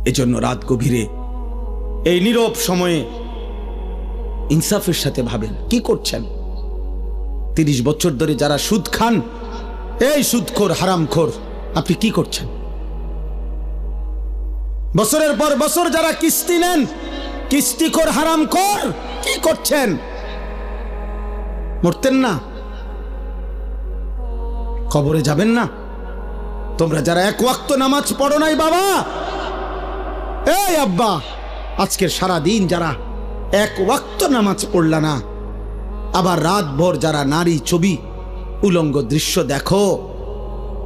এজন্য রাত গভীরে এই নীরব সময়ে ইনসাফের সাথে ভাবেন কি করছেন। 30 বছর ধরে যারা সুদ খান, এই সুদখোর হারামখোর, আপনি কি করছেন? বছরের পর বছর যারা কিস্তি নেন, কিস্তিখোর হারামখোর, কি করছেন? মরতেন না? কবরে যাবেন না? তোমরা যারা এক ওয়াক্ত নামাজ পড়ো নাই বাবা, এই আব্বা, আজকের সারা দিন যারা এক ওয়াক্ত নামাজ পড়লা না, আবার রাত ভর যারা নারী ছবি উলঙ্গ দৃশ্য দেখো,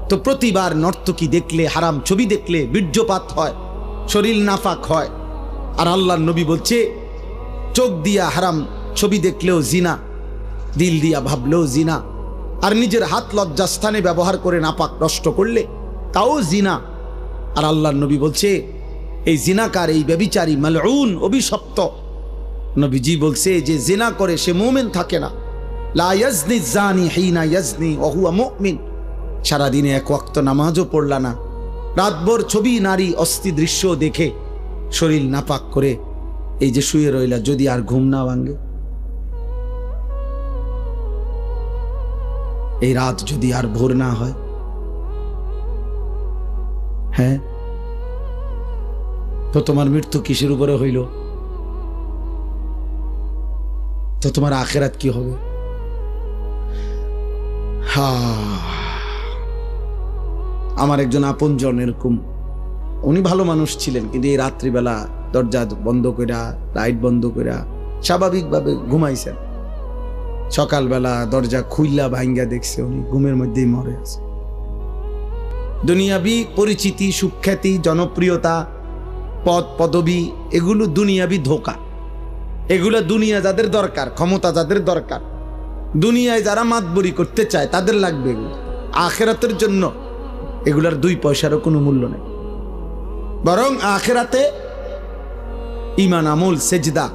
তো প্রতিবার নর্তকী দেখলে, হারাম ছবি দেখলে বীর্যপাত হয়, শরীর নাফাক হয়। আর আল্লাহর নবী বলছে চোখ দিয়া হারাম ছবি দেখলেও জিনা, দিল দিয়া ভাবলেও জিনা, আর নিজের হাত লজ্জাস্থানে ব্যবহার করে নাপাক নষ্ট করলে তাও জিনা। আর আল্লাহর নবী বলছে এই জিনাকার, এই ব্যভিচারী, মালউন, অভিশপ্ত। নবীজি বলছে যে জিনা করে সে মুমিন থাকে না। লা ইয়াজনি জানি হিনা ইয়াজনি ওয়া হুয়া মুমিন। সারাদিনে এক ওয়াক্ত নামাজও পড়লা না, রাতভর ছবি নারী অস্থি দৃশ্য দেখে শরীর নাপাক করে এই যে শুয়ে রইলা, যদি আর ঘুম না ভাঙে, এই রাত যদি আর ভোর না হয়, হ্যাঁ, তো তোমার মৃত্যু কিসের উপরে হইল? তো তোমার আখিরাত কি হবে? আমার একজন আপনজন এরকম, উনি ভালো মানুষ ছিলেন, কিন্তু এই রাত্রিবেলা দরজা বন্ধ কইরা, লাইট বন্ধ কইরা স্বাভাবিকভাবে ঘুমাইছেন। সকালবেলা দরজা খুইলা ভাঙ্গা দেখছে উনি ঘুমের মধ্যেই মরে আছে। দুনিয়াবি পরিচিতি, সুখ্যাতি, জনপ্রিয়তা, পদ পদবি, এগুলো দুনিয়াবি ধোঁকা। এগুলো দুনিয়া যাদের দরকার, ক্ষমতা যাদের দরকার, দুনিয়ায় যারা মাতবরি করতে চায় তাদের লাগবে এগুলো। আখিরাতের জন্য এগুলার 2 পয়সারও কোনো মূল্য নেই। বরং আখিরাতে ঈমান, আমল, সেজদা,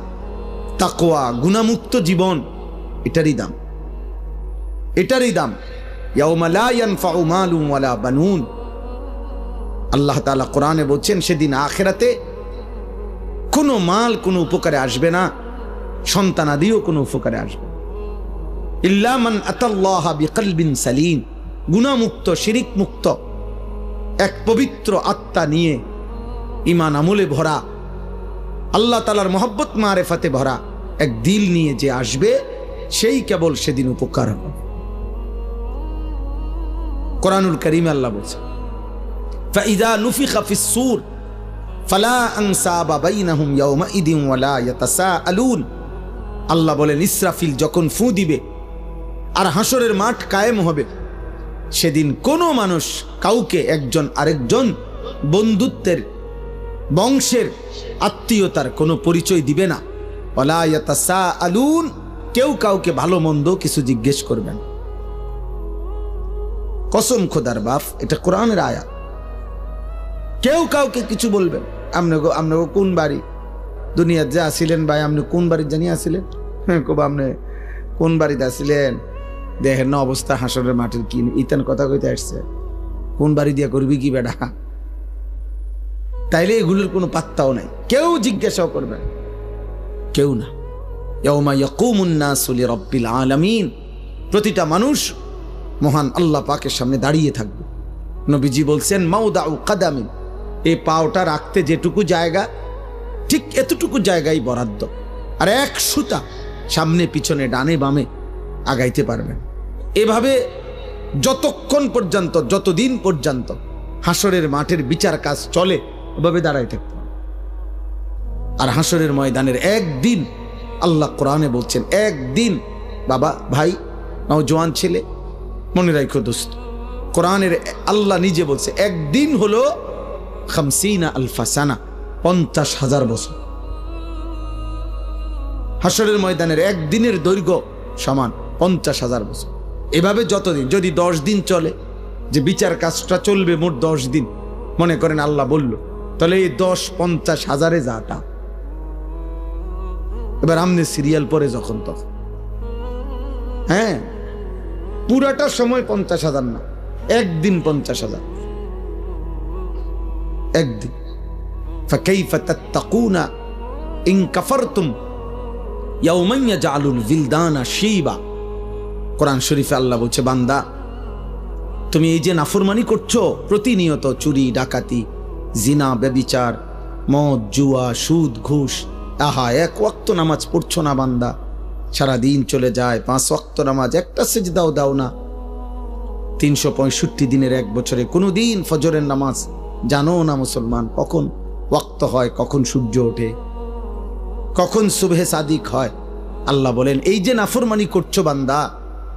তাকওয়া, গুনাহমুক্ত জীবন, এটারই দাম, এটারই দাম। ইয়াউমা লা ইয়ানফাউ মালুন ওয়ালা বানুন। আল্লাহ তাআলা কোরআনে বলছেন সেদিন আখিরাতে কোনো মাল কোনো উপকারে আসবে না, সন্তানাদিও কোনো উপকারে আসবে না। ইল্লা মান আতাল্লাহা বিকলবিন সালিম। গুনাহমুক্ত, শিরিক মুক্ত, এক পবিত্র আত্মা নিয়ে, ঈমান আমলে ভরা, আল্লাহ তাআলার মহব্বত মারেফাতে ভরা এক দিল নিয়ে যে আসবে, সেই কেবল সেদিন উপকার হবে। কোরআনুল কারীমে আল্লাহ বলছে ফাইযা নুফিখা ফিস সূর ফালা আনসাবা বাইনাহুম ইয়াওমাইদিন ওয়ালা ইয়াতাসাআলুন। আল্লাহ বলেন ইসরাফিল যখন ফু দিবে আর হাসরের মাঠ কায়েম হবে, সেদিন কোনো মানুষ কাউকে একজন আরেকজন বন্ধুত্বের, বংশের, আত্মীয়তার কোনো পরিচয় দিবে না। ওয়ালা ইয়াতাসাআলুন, কেউ কাউকে ভালো মন্দ কিছু জিজ্ঞেস করবেন। কসম খোদার বাপ, এটা কোরআনের আয়াত। কেউ কাউকে কিছু বলবেন, আপনাকে কোন বাড়ি দুনিয়াতে যে আসিলেন ভাই, আপনি কোন বাড়ির জানিয়ে আসিলেন? হ্যাঁ, কব আপনি কোন বাড়িতে আসিলেন? দেখেন না অবস্থা হাসরের মাঠের, কি ইতান কথা কইতে আসছে, কোন বাড়ি দিয়া করবি কি বেটা? তাইলে এগুলোর কোনো পাত্তাও নাই, কেউ জিজ্ঞাসাও করবেন, কেউ না। ইয়াউমা ইয়াকুমুন নাসু লিরাব্বিল আলামিন। প্রতিটা মানুষ মহান আল্লাহ পাকের সামনে দাঁড়িয়ে থাকবে। নবীজি বলছেন মাউদাউ কাদামিন, এই পাওটা রাখতে যেটুকু জায়গা, ঠিক এতটুকু জায়গায় বরাদ্দ, আর এক সুতা সামনে পিছনে ডানে বামে আগাইতে পারবেন। এভাবে যতক্ষণ পর্যন্ত, যতদিন পর্যন্ত হাসরের মাঠের বিচার কাজ চলে, ওভাবে দাঁড়াই থাকতে হবে। আর হাসরের ময়দানের একদিন, আল্লাহ কোরআনে বলছেন একদিন, বাবা, ভাই, নওজোয়ান ছেলে, মনে রাখো দোস্ত, কোরআনের আল্লাহ নিজে বলছে একদিন হলো 50 আলফা সানা, 50,000 বছর। হাসরের ময়দানের একদিনের দৈর্ঘ্য সমান 50,000 বছর। এভাবে যতদিন, যদি 10 দিন চলে, যে বিচার কাজটা চলবে মোট 10 দিন, মনে করেন আল্লাহ বলল, তাহলে এই 10 50,000-এ যাটা। এবার আমনে সিরিয়াল পরে যখন তখন, হ্যাঁ, পুরাটা সময় 50,000 না, একদিন 50,000, একদিন। ফাকাইফা তাত্তাকুনা ইন কাফারতুম ইয়াউমান ইয়াজআলুল বিলদানা শিবা। কোরআন শরীফে আল্লাহ বলছে, বান্দা তুমি এই যে নাফরমানি করছো প্রতিনিয়ত, চুরি ডাকাতি, জিনা, ব্যভিচার, মদ, জুয়া, সুদ, ঘুষ, আহা এক ওয়াক্ত নামাজ পড়ছো না বান্দা, সারাদিন চলে যায়, 5 ওয়াক্ত নামাজ, একটা সিজদাও দাও না, 365 দিনের এক বছরে কোনো দিন ফজরের নামাজ জানো না মুসলমান, কখন ওয়াক্ত হয়, কখন সূর্য ওঠে, কখন সুবহে সাদিক হয়। আল্লাহ বলেন, এই যে নাফরমানি করছো বান্দা,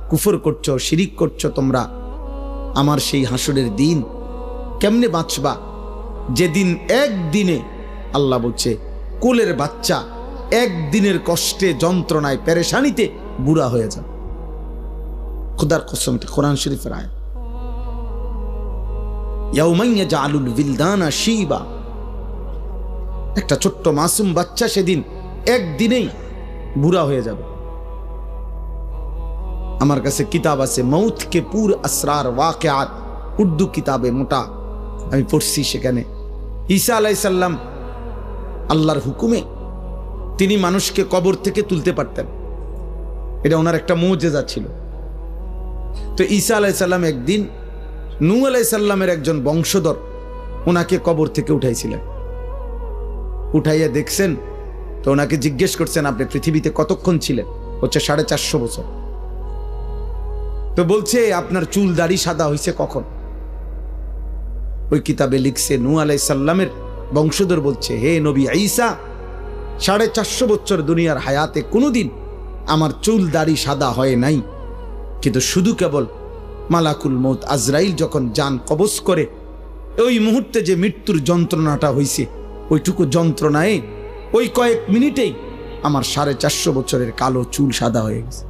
কুফর করছো, শিরিক করছো তোমরা, আমার সেই হাসরের দিন কেমনে বাঁচবা, যেদিন একদিনে, আল্লাহ বলছে কোলের বাচ্চা একদিনের কষ্টে, যন্ত্রণায়, পেরেশানিতে বুড়া হয়ে যাবে। খোদার কসম, এটা কোরআন শরীফের আয়াত। ইয়াউমান ইয়াজআলুল বিলদানা শিবা, একটা ছোট্ট মাসুম বাচ্চা সেদিন একদিনেই বুড়া হয়ে যাবে। আমার কাছে কিতাব আছে, মৌত কে পুর আসরার ওয়াকিয়াত, উর্দু কিতাবে মোটা, আমি পড়ছি। সেখানে ঈসা আলাইহিস সালাম আল্লাহর হুকুমে তিনি মানুষকে কবর থেকে তুলতে পারতেন, এটা ওনার একটা মুজিজা ছিল। তো ঈসা আলাইহিস সালাম একদিন নূহ আলাইহিস সালামের একজন বংশধর ওনাকে কবর থেকে উঠাইছিলেন। উঠাইয়া দেখছেন, তো ওনাকে জিজ্ঞেস করছেন, আপনি পৃথিবীতে কতক্ষণ ছিলেন? হচ্ছে 450 বছর। তো বলছে, আপনার চুল দাড়ি সাদা হয়েছে কখন? ওই কিতাবে লিখছে, নূহ আলাইহিস সালামের বংশধর বলছে, হে নবী ঈসা, 450 বছর দুনিয়ার হায়াতে কোনোদিন আমার চুল দাড়ি সাদা হয় নাই, কিন্তু শুধু কেবল মালাকুল মউত আজরাইল যখন জান কবজ করে, ওই মুহূর্তে যে মৃত্যুর যন্ত্রণাটা হয়েছে, ওইটুকু যন্ত্রণায় ওই কয়েক মিনিটেই আমার 450 বছরের কালো চুল সাদা হয়ে গেছে।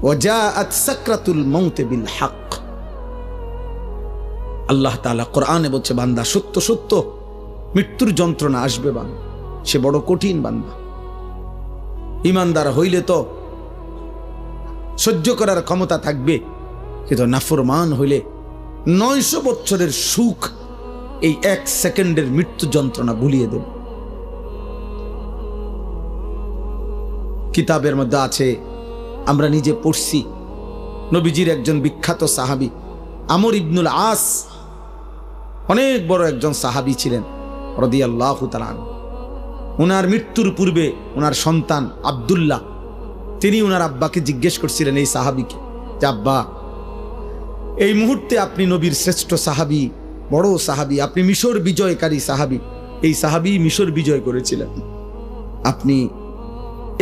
ওয়াজাআত সাকরাতুল মাউত বিল হক। আল্লাহ তাআলা কোরআনে বলছে, বান্দা সত্য সত্য মৃত্যুর যন্ত্রণা আসবে, বান্দা সে বড় কঠিন। বান্দা ঈমানদার হইলে তো সহ্য করার ক্ষমতা থাকবে, কিন্তু নাফরমান হইলে 900 বছরের সুখ এই 1 সেকেন্ডের মৃত্যু যন্ত্রণা ভুলিয়ে দেবে। কিতাবের মধ্যে আছে, আমরা নিজে পড়ছি, নবীজির একজন বিখ্যাত সাহাবী আমর ইবনুল আস, অনেক বড় একজন সাহাবী ছিলেন রাদিয়াল্লাহু তাআলা আনহু। ওনার মৃত্যুর পূর্বে ওনার সন্তান আব্দুল্লাহ, তিনি ওনার আব্বাকে জিজ্ঞেস করছিলেন, এই সাহাবীকে, যে আব্বা, এই মুহূর্তে আপনি নবীর শ্রেষ্ঠ সাহাবী, বড় সাহাবী, আপনি মিশর বিজয়কারী সাহাবী, এই সাহাবী মিশর বিজয় করেছিলেন, আপনি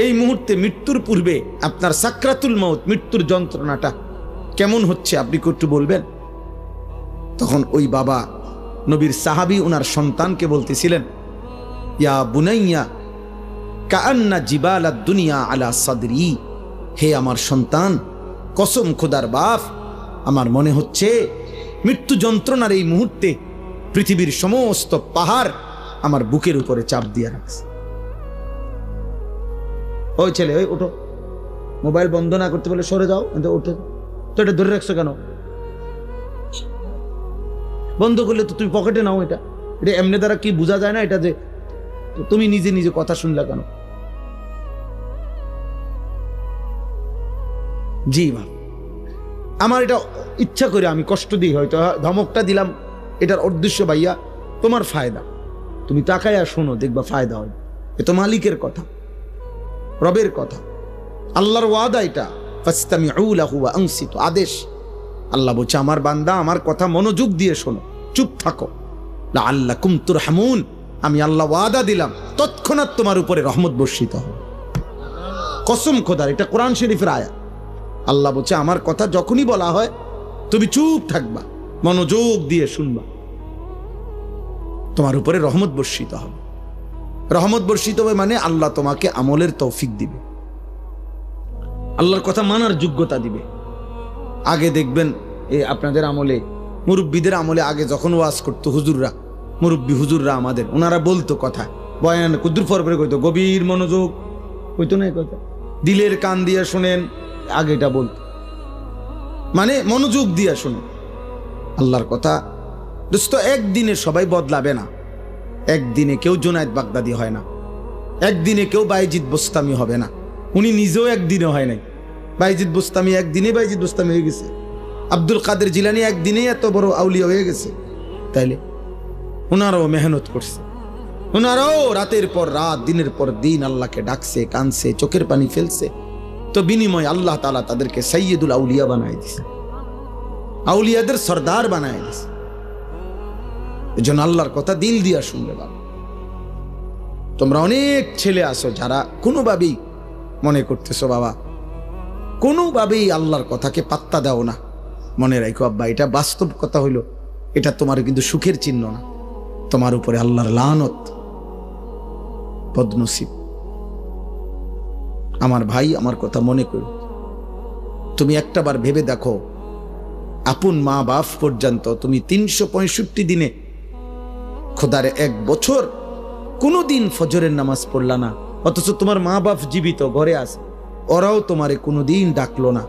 এই মুহূর্তে মৃত্যুর পূর্বে আপনার সাকরাতুল মাউত, মৃত্যুর যন্ত্রণাটা কেমন হচ্ছে, আপনি একটু বলবেন? তখন ওই বাবা নবীর সাহাবী ওনার সন্তানকে বলতেছিলেন, ইয়া বুনাইয়া কাআন্না জিবালাদ দুনিয়া আলা সাদরি, হে আমার সন্তান, কসম খোদার বাপ, আমার মনে হচ্ছে মৃত্যু যন্ত্রণার এই মুহূর্তে পৃথিবীর সমস্ত পাহাড় আমার বুকের উপরে চাপ দিয়ে রাখছে। ওই ছেলে, ওই ওঠো, মোবাইল বন্ধ না করতে বলে সরে যাও, ওঠে তো, এটা ধরে রাখছো কেন? বন্ধ করলে তো তুমি পকেটে নাও, এটা এটা এমনি দ্বারা কি বোঝা যায় না এটা যে তুমি নিজে নিজে কথা শুনলা কেন? জি মা, আমার এটা ইচ্ছা করে আমি কষ্ট দিই, হয়তো ধমকটা দিলাম, এটার উদ্দেশ্য ভাইয়া তোমার ফায়দা, তুমি তাকায়া শোনো, দেখবা ফায়দা হয়। এ তো মালিকের কথা, রবের কথা, আল্লাহর ওয়াদা, এটা ফাসতামিউ লাহু ওয়া আনসিতু, আদেশ। আল্লাহ বলছে, আমার বান্দা আমার কথা মনোযোগ দিয়ে শোনো, চুপ থাকো, লাআল্লাকুম তুরহামুন, আমি আল্লাহ ওয়াদা দিলাম তৎক্ষণাৎ তোমার উপরে রহমত বর্ষিত হবে। কসম খোদার, এটা কোরআন শরীফের আয়াত। আল্লাহ বলছে, আমার কথা যখনই বলা হয় তুমি চুপ থাকবা, মনোযোগ দিয়ে শুনবা, তোমার উপরে রহমত বর্ষিত হবে। রহমত বর্ষিত হবে মানে আল্লাহ তোমাকে আমলের তৌফিক দিবে, আল্লাহর কথা মানার যোগ্যতা দিবে। আগে দেখবেন আপনাদের আমলে, মুরব্বীদের আমলে, আগে যখন ওয়াজ করতো হুজুররা, মুরব্বী হুজুররা আমাদের, ওনারা বলতো কথা, বয়ান কুদ্দুর ফরফরে কইতো, গভীর মনোযোগ কইতো না, কথা দিলের কান দিয়ে শোনেন, আগে এটা বলতো, মানে মনোযোগ দিয়ে শোনেন, আল্লাহর কথা দোস্ত, একদিনে সবাই বদলাবে না। একদিনে কেউ জুনায়েদ বাগদাদি হয় না, একদিনে কেউ বাইজিদ বোস্তামি হবে না। উনি নিজেও একদিনে হয় নাই। বাইজিদ বোস্তামি একদিনে বাইজিদ বোস্তামি হয়ে গেছে। আব্দুল কাদের জিলানী একদিনেই এত বড় আউলিয়া হয়ে গেছে। তাইলে ওনারাও মেহনত করছে, ওনারাও রাতের পর রাত, দিনের পর দিন আল্লাহকে ডাকছে, কানছে, চোখের পানি ফেলছে। তো বিনিময় আল্লাহ তাআলা তাদেরকে সাইয়্যিদুল আউলিয়া বানায় দিছে, আউলিয়াদের সর্দার বানায় দিছে। এজন্য আল্লাহর কথা দিল দিয়া শুনলে বাবা। তোমরা অনেক ছেলে আছো যারা কোনোভাবেই মনে করতেছো বাবা, কোনোভাবেই আল্লাহর কথাকে পাত্তা দাও না। মনে রাখো আব্বা, এটা বাস্তব কথা হইল, এটা তোমার কিন্তু সুখের চিহ্ন না, তোমার উপরে আল্লাহর লানত, বদনসিব। আমার ভাই, আমার কথা মনে করো। তুমি একটাবার ভেবে দেখো, আপন মা বাপ পর্যন্ত তুমি 365 দিনে, খোদার 1 বছর কোনোদিন ফজরের নামাজ পড়লা না, অথচ তোমার মা বাপ জীবিত ঘরে আছে, ওরাও তোমারে কোনোদিন ডাকলো না।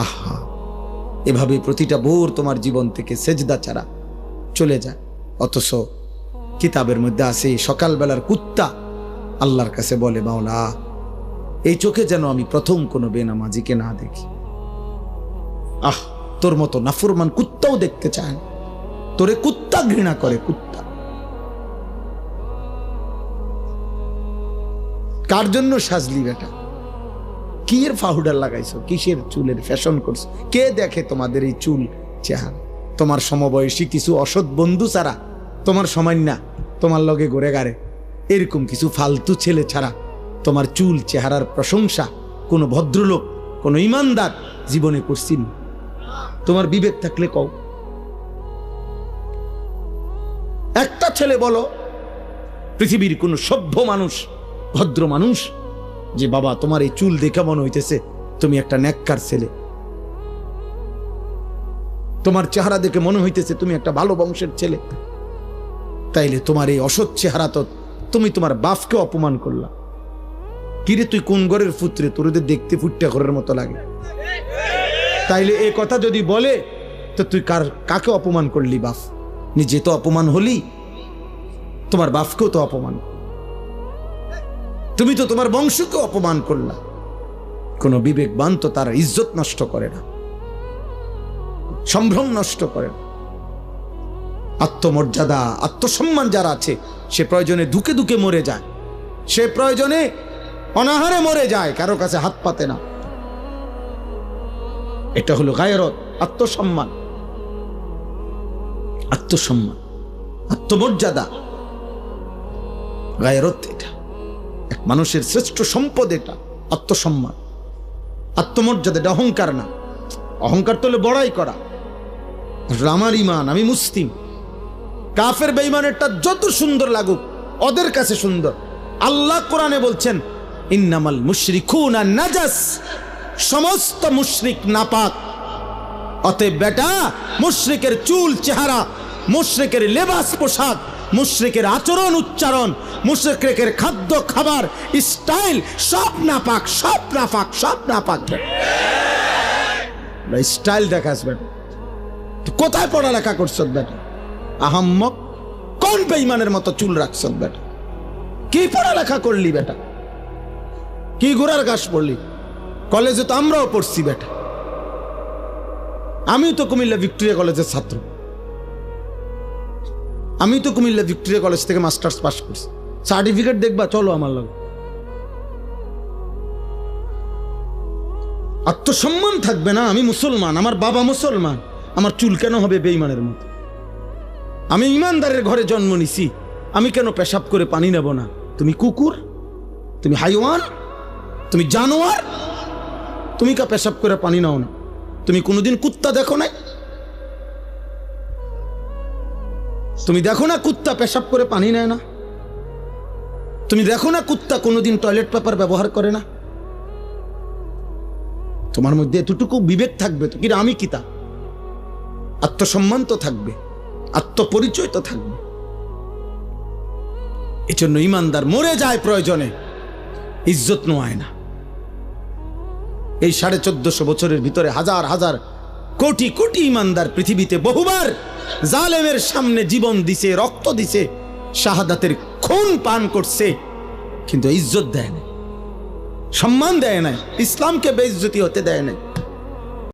আহা, এভাবে প্রতিটা ভোর তোমার জীবন থেকে সেজদা ছাড়া চলে যায়। অথচ কিতাবের মধ্যে আছে সকালবেলার কুত্তা আল্লাহর কাছে বলে, মাওলা এই চোখে যেন আমি প্রথম কোনো বেনামাজিকে না দেখি। আহ, তোর মতো নাফরমান কুত্তাও দেখতে চায় না, তোরে কুত্তা ঘৃণা করে, কুত্তা। কার জন্য সাজলি বেটা? কি এর পাউডার লাগাইছো? কিসের চুলের ফ্যাশন করছো? কে দেখে তোমাদের এই চুল চেহারা? তোমার সমবয়সী কিছু অসৎ বন্ধু ছাড়া, তোমার সময় না তোমার লগে ঘুরে গাড়ে এরকম কিছু ফালতু ছেলে ছাড়া তোমার চুল চেহারার প্রশংসা কোনো ভদ্রলোক, কোনো ইমানদার জীবনে করছিল? তোমার বিবেক থাকলে কও। একটা ছেলে বলো পৃথিবীর কোন সভ্য মানুষ, ভদ্র মানুষ, যে বাবা তোমার এই চুল দেখে মনে হইতেছে তুমি একটা নেককার ছেলে, তোমার চেহারা দেখে মনে হইতেছে তুমি একটা ভালো বংশের ছেলে। তাইলে তোমার এই অসৎ চেহারা তো তুমি তোমার বাপকে অপমান করলা। কিরে তুই কোন ঘরের পুত্রে, তোরদের দেখতে ফুটটা ঘরের মতো লাগে। তাইলে এই কথা যদি বলে তো তুই কাকে অপমান করলি? বাপ নিজে তো অপমান হলি, তোমার বাপকেও তো অপমান, তুমি তো তোমার বংশকে অপমান করলা। কোন বিবেকবান তো তার ইজ্জত নষ্ট করে না, সম্ভ্রম নষ্ট করে না। আত্মমর্যাদা, আত্মসম্মান যারা আছে, সে প্রয়োজনে ধুকে ধুকে মরে যায়, সে প্রয়োজনে অনাহারে মরে যায়, কারো কাছে হাত পাতে না। এটা হলো গায়রত, আত্মসম্মান, আত্মসম্মান, আত্মমর্যাদা, গায়রত। এটা এক মানুষের শ্রেষ্ঠ সম্পদ, এটা আত্মসম্মান, আত্মমর্যাদা। এটা অহংকার না। অহংকার তো হলো বড়াই করা, আমার ইমান, আমি মুসলিম। কাফের বেঈমানেরটা যত সুন্দর লাগুক, ওদের কাছে সুন্দর। আল্লাহ কোরআনে বলছেন, ইন্নামাল মুশরিকুনা নাজাস, সমস্ত মুশরিক নাপাক। অতএব বেটা, মুশরিকের চুল চেহারা, মুশরিকের লেবাস পোশাক, মুশরিকের আচরণ উচ্চারণ, মুশরিকের খাদ্য খাবার স্টাইল সব নাপাক, সব নাপাক, সব নাপাক। স্টাইল দেখাস বেটা, কোথায় পড়ালেখা করছ বেটা? আহাম্মক, কোন বেঈমানের মতো চুল রাখছ বেটা? কি পড়ালেখা করলি বেটা? কি গোড়ার ঘাস পড়লি? কলেজে তো আমরাও পড়ছি বেটা। আমি তো কুমিল্লা ভিক্টোরিয়া কলেজের ছাত্র, আমি তো কুমিল্লা ভিক্টোরিয়া কলেজ থেকে মাস্টার্স পাস করছি। সার্টিফিকেট দেখবা, চলো আমার লগে। আত্মসম্মান থাকবে না? আমি মুসলমান, আমার বাবা মুসলমান, আমার চুল কেন হবে বেঈমানের মতো? আমি ইমানদারের ঘরে জন্ম নিছি, আমি কেন পেশাব করে পানি নেব না? তুমি কুকুর, তুমি হাইওয়ান, তুমি জানোয়ার, তুমি কা পেশাব করে পানি নাও না? তুমি কোনোদিন কুত্তা দেখো নাই? তুমি দেখো না কুত্তা পেশাব করে পানি নেয় না? তুমি দেখো না কুত্তা কোনোদিন টয়লেট পেপার ব্যবহার করে না? তোমার মধ্যে এতটুকু বিবেক থাকবে তো, কি আমি কিতা, আত্মসম্মান তো থাকবে, আত্মপরিচয় তো থাকবে। এজন্য ইমানদার মরে যায় প্রয়োজনে, ইজ্জত নোয়ায় না। এই 1450 বছরের ভিতরে হাজার হাজার কোটি কোটি ইমানদার পৃথিবীতে বহুবার জালেমের সামনে জীবন দিছে, রক্ত দিছে, শাহাদাতের খুন পান করছে, কিন্তু ইজ্জত দেয় না, সম্মান দেয় না, ইসলামকে বেইজ্জতি হতে দেয় না।